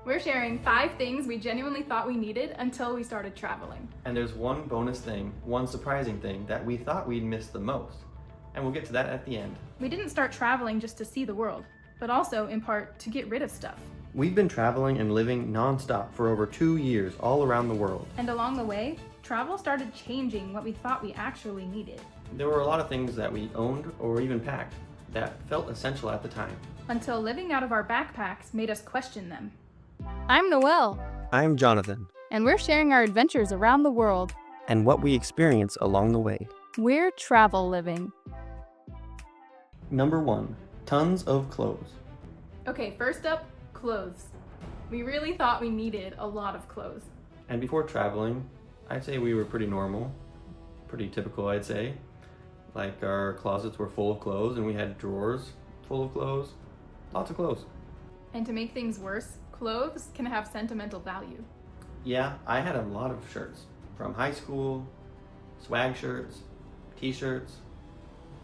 We're sharing 5 things we genuinely thought we needed until we started traveling. And there's one bonus thing, one surprising thing that we thought we'd miss the most. And we'll get to that at the end. We didn't start traveling just to see the world, but also, in part, to get rid of stuff. We've been traveling and living non-stop for over 2 years all around the world. And along the way, travel started changing what we thought we actually needed. There were a lot of things that we owned or even packed that felt essential at the time. Until living out of our backpacks made us question them. I'm Noelle. I'm Jonathan. And we're sharing our adventures around the world. And what we experience along the way. We're TRAVELiving. Number 1, tons of clothes. Okay, first up, clothes. We really thought we needed a lot of clothes. And before traveling, I'd say we were pretty normal, pretty typical, I'd say. Like our closets were full of clothes and we had drawers full of clothes, lots of clothes. And to make things worse, clothes can have sentimental value. Yeah, I had a lot of shirts from high school, swag shirts, t-shirts,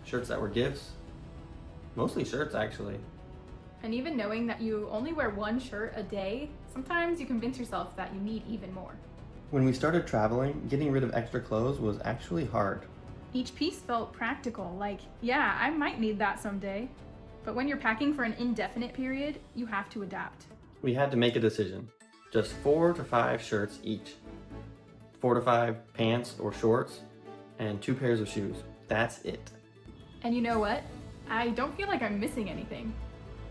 shirts that were gifts, mostly shirts actually. And even knowing that you only wear one shirt a day, sometimes you convince yourself that you need even more. When we started traveling, getting rid of extra clothes was actually hard. Each piece felt practical, like, yeah, I might need that someday. But when you're packing for an indefinite period, you have to adapt. We had to make a decision. Just 4 to 5 shirts each. 4 to 5 pants or shorts, and 2 pairs of shoes. That's it. And you know what? I don't feel like I'm missing anything.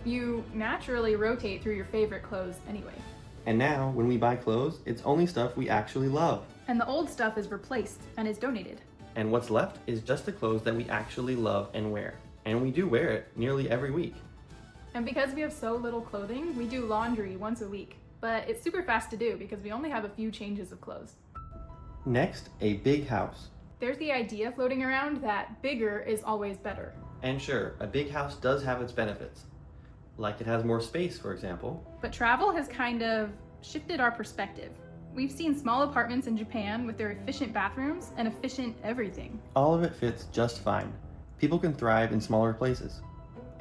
You naturally rotate through your favorite clothes anyway. And now, when we buy clothes, it's only stuff we actually love. And the old stuff is replaced and is donated. And what's left is just the clothes that we actually love and wear. And we do wear it nearly every week. And because we have so little clothing, we do laundry once a week. But it's super fast to do because we only have a few changes of clothes. Next, a big house. There's the idea floating around that bigger is always better. And sure, a big house does have its benefits. Like it has more space, for example. But travel has kind of shifted our perspective. We've seen small apartments in Japan with their efficient bathrooms and efficient everything. All of it fits just fine. People can thrive in smaller places.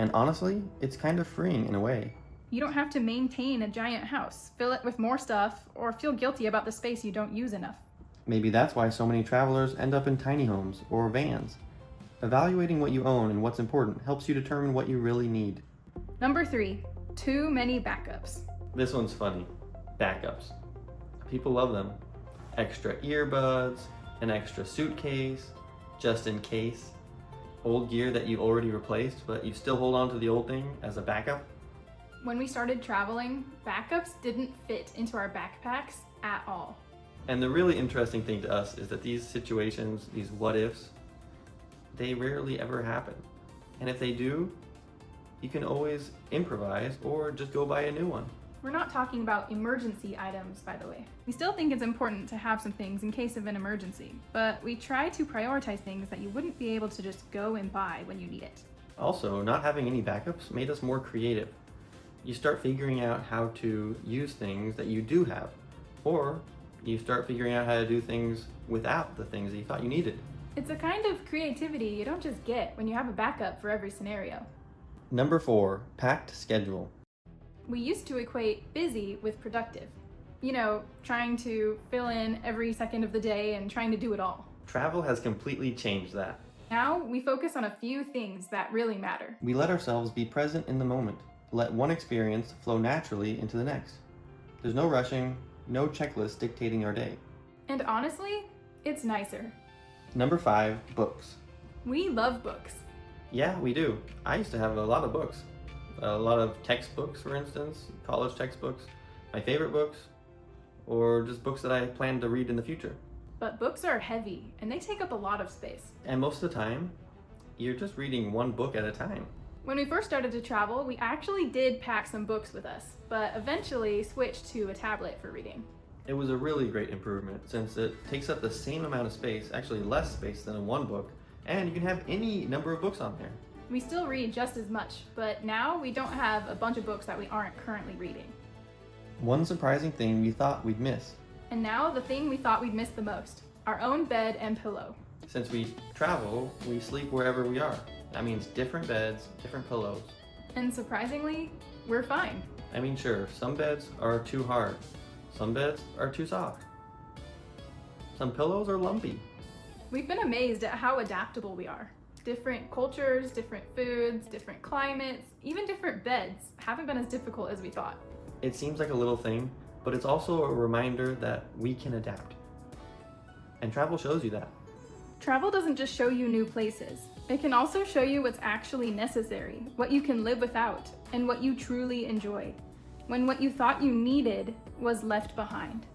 And honestly, it's kind of freeing in a way. You don't have to maintain a giant house, fill it with more stuff, or feel guilty about the space you don't use enough. Maybe that's why so many travelers end up in tiny homes or vans. Evaluating what you own and what's important helps you determine what you really need. Number 3, too many backups. This one's funny. Backups. People love them. Extra earbuds, an extra suitcase, just in case. Old gear that you already replaced, but you still hold on to the old thing as a backup. When we started traveling, backups didn't fit into our backpacks at all. And the really interesting thing to us is that these situations, these what ifs, they rarely ever happen. And if they do, you can always improvise or just go buy a new one. We're not talking about emergency items, by the way. We still think it's important to have some things in case of an emergency, but we try to prioritize things that you wouldn't be able to just go and buy when you need it. Also, not having any backups made us more creative. You start figuring out how to use things that you do have, or you start figuring out how to do things without the things that you thought you needed. It's a kind of creativity you don't just get when you have a backup for every scenario. Number 4, packed schedule. We used to equate busy with productive. You know, trying to fill in every second of the day and trying to do it all. Travel has completely changed that. Now, we focus on a few things that really matter. We let ourselves be present in the moment. Let one experience flow naturally into the next. There's no rushing, no checklist dictating our day. And honestly, it's nicer. Number 5, books. We love books. Yeah, we do. I used to have a lot of books. A lot of textbooks, for instance, college textbooks, my favorite books, or just books that I plan to read in the future. But books are heavy, and they take up a lot of space. And most of the time, you're just reading one book at a time. When we first started to travel, we actually did pack some books with us, but eventually switched to a tablet for reading. It was a really great improvement since it takes up the same amount of space, actually less space than in one book, and you can have any number of books on there. We still read just as much, but now we don't have a bunch of books that we aren't currently reading. One surprising thing we thought we'd miss. And now the thing we thought we'd miss the most, our own bed and pillow. Since we travel, we sleep wherever we are. That means different beds, different pillows. And surprisingly, we're fine. I mean, sure, some beds are too hard. Some beds are too soft. Some pillows are lumpy. We've been amazed at how adaptable we are. Different cultures, different foods, different climates, even different beds haven't been as difficult as we thought. It seems like a little thing, but it's also a reminder that we can adapt. And travel shows you that. Travel doesn't just show you new places. It can also show you what's actually necessary, what you can live without, and what you truly enjoy, when what you thought you needed was left behind.